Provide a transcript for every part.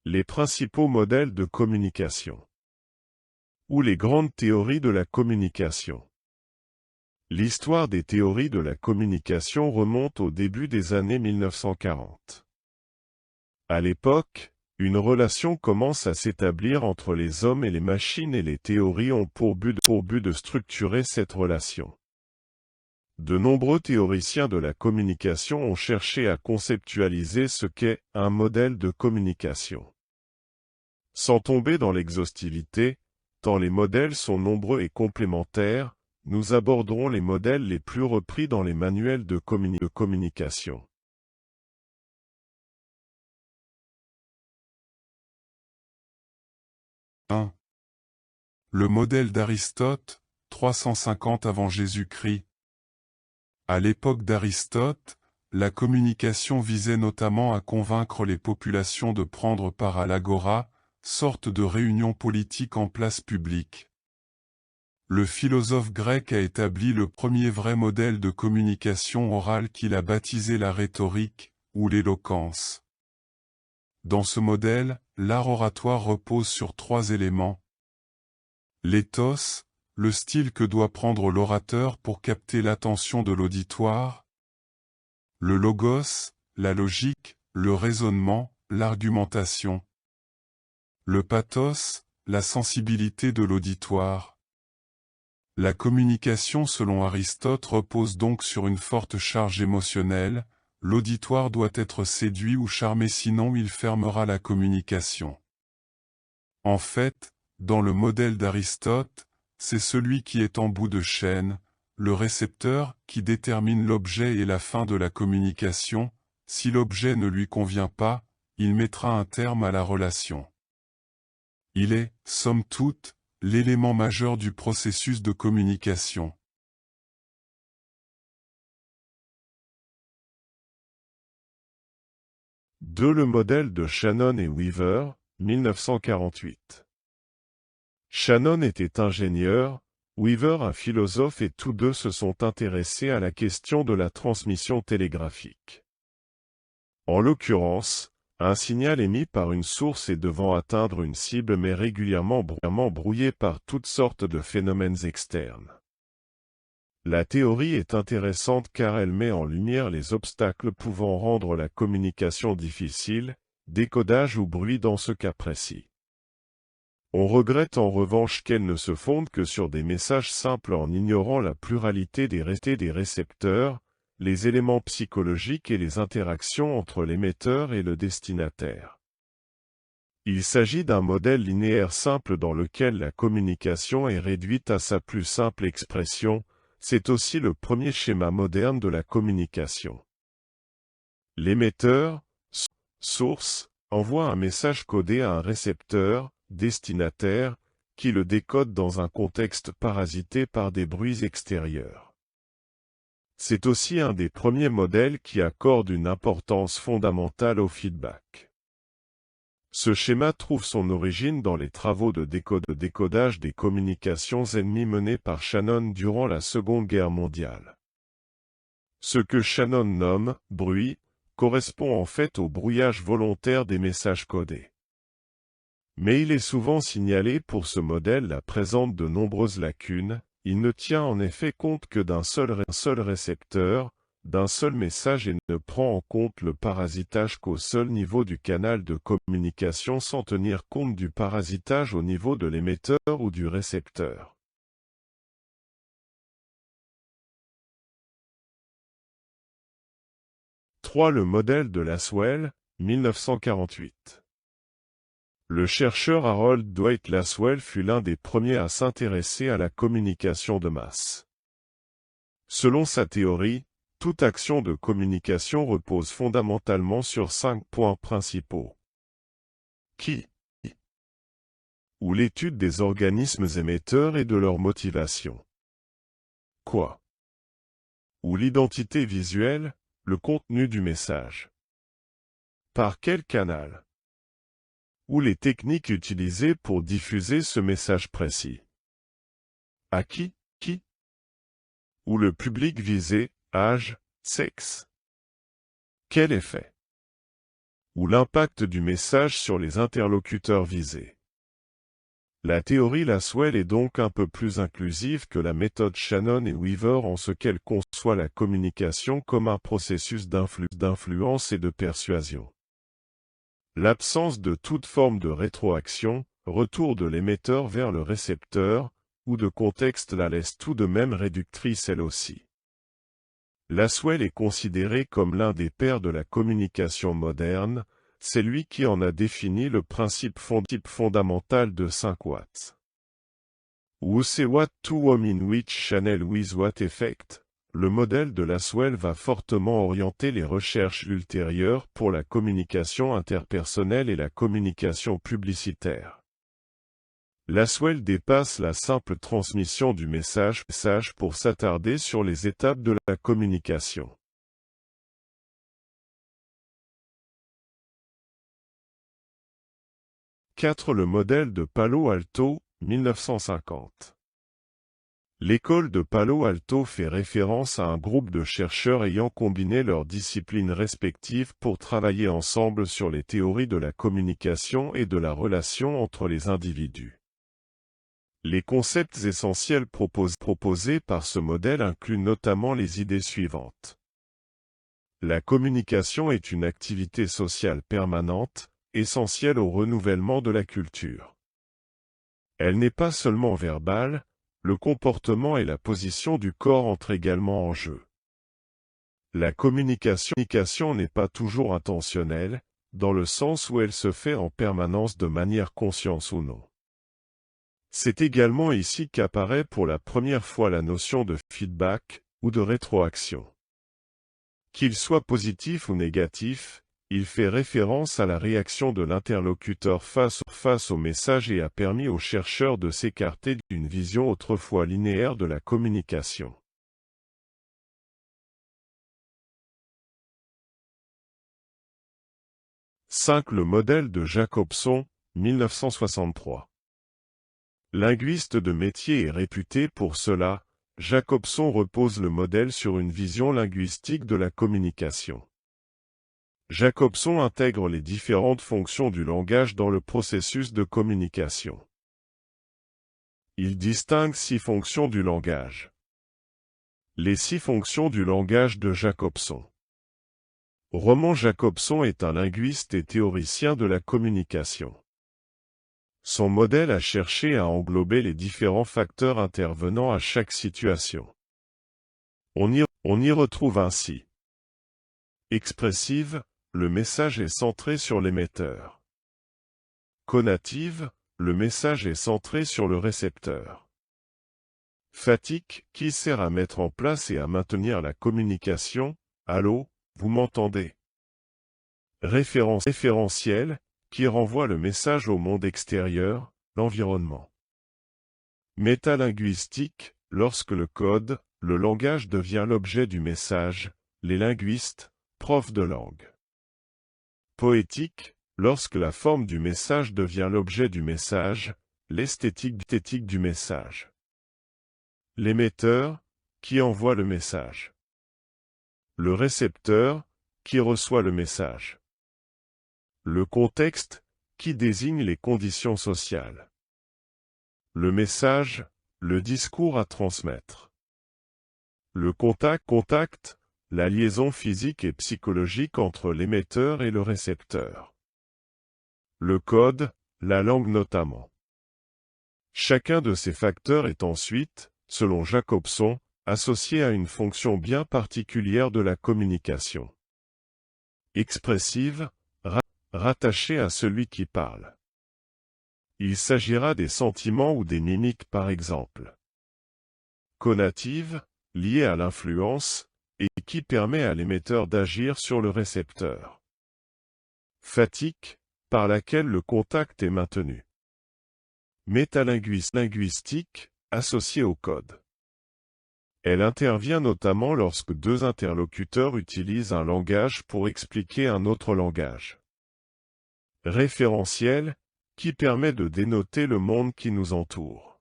Les principaux modèles de communication. Ou les grandes théories de la communication. L'histoire des théories de la communication remonte au début des années 1940. À l'époque, une relation commence à s'établir entre les hommes et les machines et les théories ont pour but de structurer cette relation. De nombreux théoriciens de la communication ont cherché à conceptualiser ce qu'est un modèle de communication. Sans tomber dans l'exhaustivité, tant les modèles sont nombreux et complémentaires, nous aborderons les modèles les plus repris dans les manuels de communication. Le modèle d'Aristote, 350 avant Jésus-Christ. À l'époque d'Aristote, la communication visait notamment à convaincre les populations de prendre part à l'agora, sorte de réunion politique en place publique. Le philosophe grec a établi le premier vrai modèle de communication orale qu'il a baptisé la rhétorique, ou l'éloquence. Dans ce modèle, l'art oratoire repose sur 3 éléments. L'éthos, le style que doit prendre l'orateur pour capter l'attention de l'auditoire. Le logos, la logique, le raisonnement, l'argumentation. Le pathos, la sensibilité de l'auditoire. La communication selon Aristote repose donc sur une forte charge émotionnelle, l'auditoire doit être séduit ou charmé sinon il fermera la communication. En fait, dans le modèle d'Aristote, c'est celui qui est en bout de chaîne, le récepteur, qui détermine l'objet et la fin de la communication. Si l'objet ne lui convient pas, il mettra un terme à la relation. Il est, somme toute, l'élément majeur du processus de communication. Le modèle de Shannon et Weaver, 1948. Shannon était ingénieur, Weaver un philosophe et tous deux se sont intéressés à la question de la transmission télégraphique. En l'occurrence, un signal émis par une source est devant atteindre une cible mais régulièrement brouillé par toutes sortes de phénomènes externes. La théorie est intéressante car elle met en lumière les obstacles pouvant rendre la communication difficile, décodage ou bruit dans ce cas précis. On regrette en revanche qu'elle ne se fonde que sur des messages simples en ignorant la pluralité des récepteurs, les éléments psychologiques et les interactions entre l'émetteur et le destinataire. Il s'agit d'un modèle linéaire simple dans lequel la communication est réduite à sa plus simple expression, c'est aussi le premier schéma moderne de la communication. L'émetteur, source, envoie un message codé à un récepteur, destinataire, qui le décode dans un contexte parasité par des bruits extérieurs. C'est aussi un des premiers modèles qui accorde une importance fondamentale au feedback. Ce schéma trouve son origine dans les travaux de décodage des communications ennemies menés par Shannon durant la Seconde Guerre mondiale. Ce que Shannon nomme « bruit » correspond en fait au brouillage volontaire des messages codés. Mais il est souvent signalé pour ce modèle la présente de nombreuses lacunes, il ne tient en effet compte que d'un seul récepteur, d'un seul message et ne prend en compte le parasitage qu'au seul niveau du canal de communication sans tenir compte du parasitage au niveau de l'émetteur ou du récepteur. Le modèle de Lasswell, 1948. Le chercheur Harold Dwight Lasswell fut l'un des premiers à s'intéresser à la communication de masse. Selon sa théorie, toute action de communication repose fondamentalement sur 5 points principaux. Qui ou l'étude des organismes émetteurs et de leur motivation. Quoi ou l'identité visuelle, le contenu du message. Par quel canal ou les techniques utilisées pour diffuser ce message précis. À qui ou le public visé, âge, sexe. Quel effet ou l'impact du message sur les interlocuteurs visés. La théorie Lasswell est donc un peu plus inclusive que la méthode Shannon et Weaver en ce qu'elle conçoit la communication comme un processus d'influence et de persuasion. L'absence de toute forme de rétroaction, retour de l'émetteur vers le récepteur, ou de contexte la laisse tout de même réductrice elle aussi. Lasswell est considéré comme l'un des pères de la communication moderne, c'est lui qui en a défini le principe fondamental de 5 watts. Who say what to whom in which channel with what effect? Le modèle de Lasswell va fortement orienter les recherches ultérieures pour la communication interpersonnelle et la communication publicitaire. Lasswell dépasse la simple transmission du message pour s'attarder sur les étapes de la communication. Le modèle de Palo Alto, 1950. L'école de Palo Alto fait référence à un groupe de chercheurs ayant combiné leurs disciplines respectives pour travailler ensemble sur les théories de la communication et de la relation entre les individus. Les concepts essentiels proposés par ce modèle incluent notamment les idées suivantes. La communication est une activité sociale permanente, essentielle au renouvellement de la culture. Elle n'est pas seulement verbale, le comportement et la position du corps entrent également en jeu. La communication n'est pas toujours intentionnelle, dans le sens où elle se fait en permanence de manière consciente ou non. C'est également ici qu'apparaît pour la première fois la notion de feedback ou de rétroaction. Qu'il soit positif ou négatif, il fait référence à la réaction de l'interlocuteur face au message et a permis aux chercheurs de s'écarter d'une vision autrefois linéaire de la communication. Le modèle de Jacobson, 1963. Linguiste de métier et réputé pour cela, Jacobson repose le modèle sur une vision linguistique de la communication. Jacobson intègre les différentes fonctions du langage dans le processus de communication. Il distingue 6 fonctions du langage. Les 6 fonctions du langage de Jacobson. Roman Jacobson est un linguiste et théoricien de la communication. Son modèle a cherché à englober les différents facteurs intervenant à chaque situation. On y retrouve ainsi. Expressive, le message est centré sur l'émetteur. Conative, le message est centré sur le récepteur. Fatigue, qui sert à mettre en place et à maintenir la communication. Allô, vous m'entendez? Référentiel, qui renvoie le message au monde extérieur, l'environnement. Métalinguistique, lorsque le code, le langage devient l'objet du message, les linguistes, profs de langue. Poétique, lorsque la forme du message devient l'objet du message, l'esthétique du message. L'émetteur, qui envoie le message. Le récepteur, qui reçoit le message. Le contexte, qui désigne les conditions sociales. Le message, le discours à transmettre. Le contact, la liaison physique et psychologique entre l'émetteur et le récepteur. Le code, la langue notamment. Chacun de ces facteurs est ensuite, selon Jacobson, associé à une fonction bien particulière de la communication. Expressive, rattachée à celui qui parle. Il s'agira des sentiments ou des mimiques par exemple. Conative, liée à l'influence, et qui permet à l'émetteur d'agir sur le récepteur. Fatigue, par laquelle le contact est maintenu. Métalinguistique, associée au code. Elle intervient notamment lorsque 2 interlocuteurs utilisent un langage pour expliquer un autre langage. Référentiel, qui permet de dénoter le monde qui nous entoure.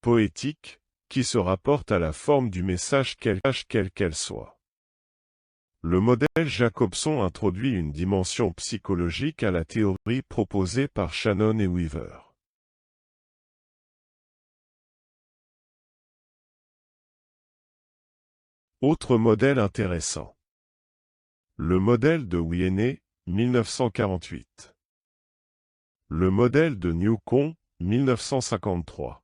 Poétique, qui se rapporte à la forme du message quelle qu'elle soit. Le modèle Jacobson introduit une dimension psychologique à la théorie proposée par Shannon et Weaver. Autre modèle intéressant. Le modèle de Wiener, 1948. Le modèle de Newcomb, 1953.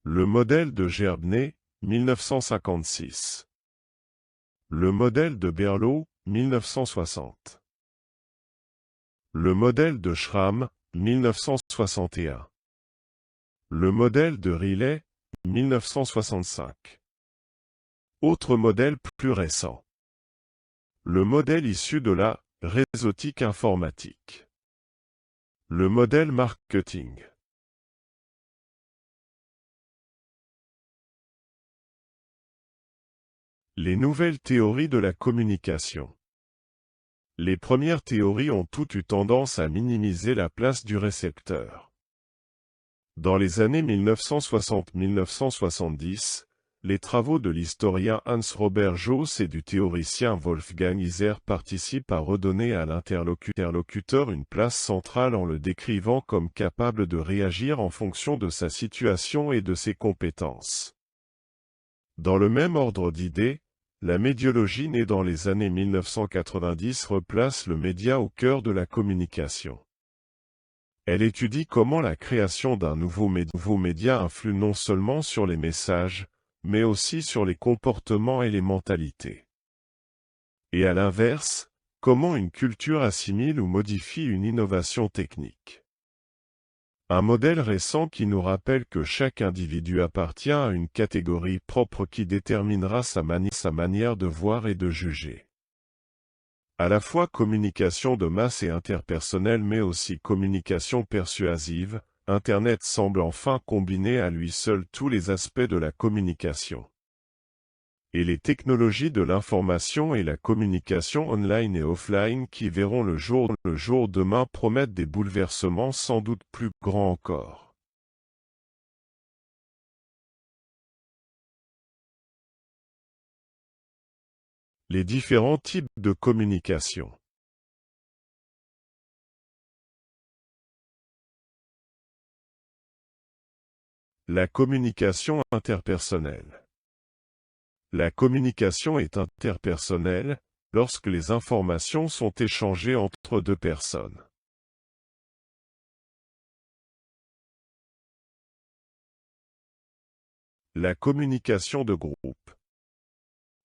Le modèle de Gerbney, 1956. Le modèle de Berlot, 1960. Le modèle de Schramm, 1961. Le modèle de Riley, 1965. Autre modèle plus récent. Le modèle issu de la réseautique informatique. Le modèle marketing. Les nouvelles théories de la communication. Les premières théories ont toutes eu tendance à minimiser la place du récepteur. Dans les années 1960-1970, les travaux de l'historien Hans-Robert Jauss et du théoricien Wolfgang Iser participent à redonner à l'interlocuteur une place centrale en le décrivant comme capable de réagir en fonction de sa situation et de ses compétences. Dans le même ordre d'idées, la médiologie née dans les années 1990 replace le média au cœur de la communication. Elle étudie comment la création d'un nouveau média influe non seulement sur les messages, mais aussi sur les comportements et les mentalités. Et à l'inverse, comment une culture assimile ou modifie une innovation technique. Un modèle récent qui nous rappelle que chaque individu appartient à une catégorie propre qui déterminera sa manière de voir et de juger. À la fois communication de masse et interpersonnelle mais aussi communication persuasive, Internet semble enfin combiner à lui seul tous les aspects de la communication. Et les technologies de l'information et la communication online et offline qui verront le jour demain promettent des bouleversements sans doute plus grands encore. Les différents types de communication. La communication interpersonnelle. La communication est interpersonnelle lorsque les informations sont échangées entre deux personnes. La communication de groupe.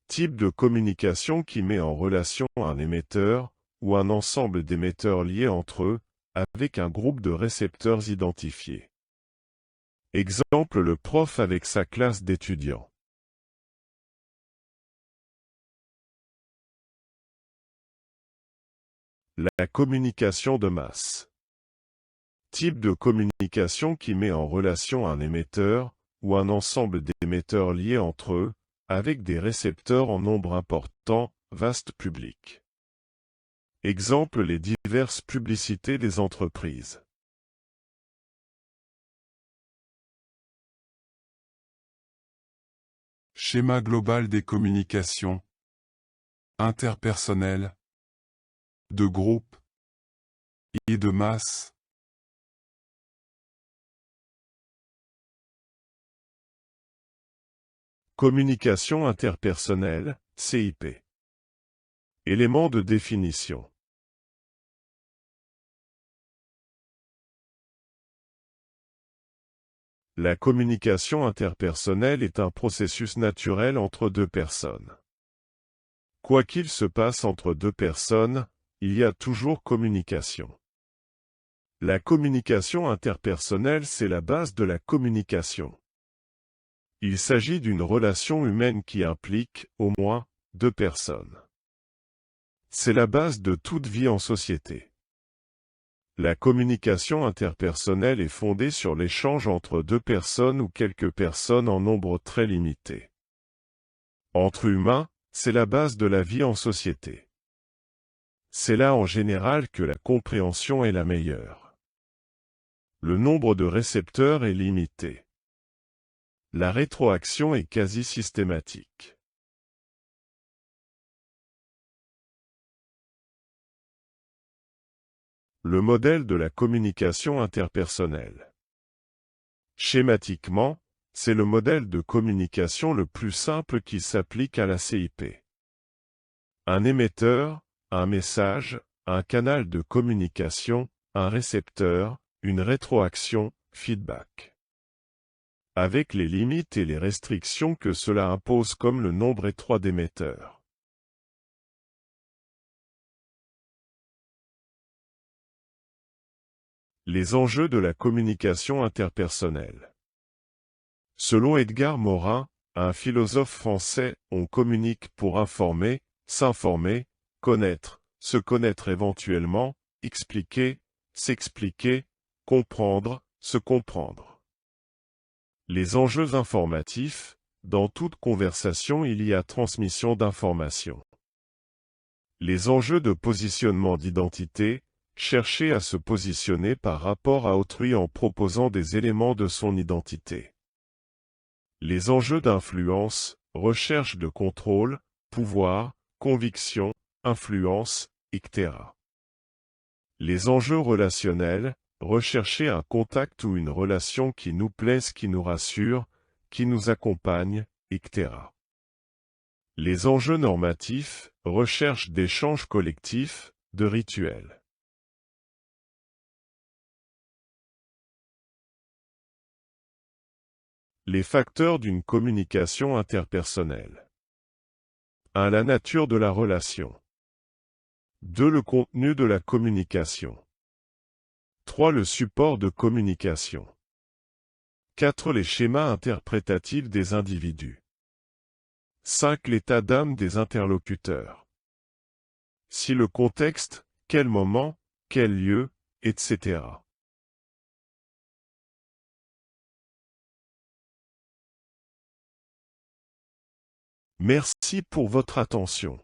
Type de communication qui met en relation un émetteur ou un ensemble d'émetteurs liés entre eux, avec un groupe de récepteurs identifiés. Exemple, le prof avec sa classe d'étudiants. La communication de masse. Type de communication qui met en relation un émetteur ou un ensemble d'émetteurs liés entre eux, avec des récepteurs en nombre important, vaste public. Exemple, les diverses publicités des entreprises. Schéma global des communications. Interpersonnel. De groupe. Et de masse. Communication interpersonnelle, CIP. Éléments de définition. La communication interpersonnelle est un processus naturel entre deux personnes. Quoi qu'il se passe entre deux personnes, il y a toujours communication. La communication interpersonnelle, c'est la base de la communication. Il s'agit d'une relation humaine qui implique, au moins, deux personnes. C'est la base de toute vie en société. La communication interpersonnelle est fondée sur l'échange entre deux personnes ou quelques personnes en nombre très limité. Entre humains, c'est la base de la vie en société. C'est là en général que la compréhension est la meilleure. Le nombre de récepteurs est limité. La rétroaction est quasi systématique. Le modèle de la communication interpersonnelle. Schématiquement, c'est le modèle de communication le plus simple qui s'applique à la CIP. Un émetteur, un message, un canal de communication, un récepteur, une rétroaction, feedback. Avec les limites et les restrictions que cela impose comme le nombre étroit d'émetteurs. Les enjeux de la communication interpersonnelle. Selon Edgar Morin, un philosophe français, on communique pour informer, s'informer, connaître, se connaître éventuellement, expliquer, s'expliquer, comprendre, se comprendre. Les enjeux informatifs, dans toute conversation il y a transmission d'informations. Les enjeux de positionnement d'identité, chercher à se positionner par rapport à autrui en proposant des éléments de son identité. Les enjeux d'influence, recherche de contrôle, pouvoir, conviction, influence, etc. Les enjeux relationnels, rechercher un contact ou une relation qui nous plaise, qui nous rassure, qui nous accompagne, etc. Les enjeux normatifs, recherche d'échanges collectifs, de rituels. Les facteurs d'une communication interpersonnelle. 1. La nature de la relation. 2. Le contenu de la communication. 3. Le support de communication. 4. Les schémas interprétatifs des individus. 5. L'état d'âme des interlocuteurs. Si le contexte, quel moment, quel lieu, etc. Merci pour votre attention.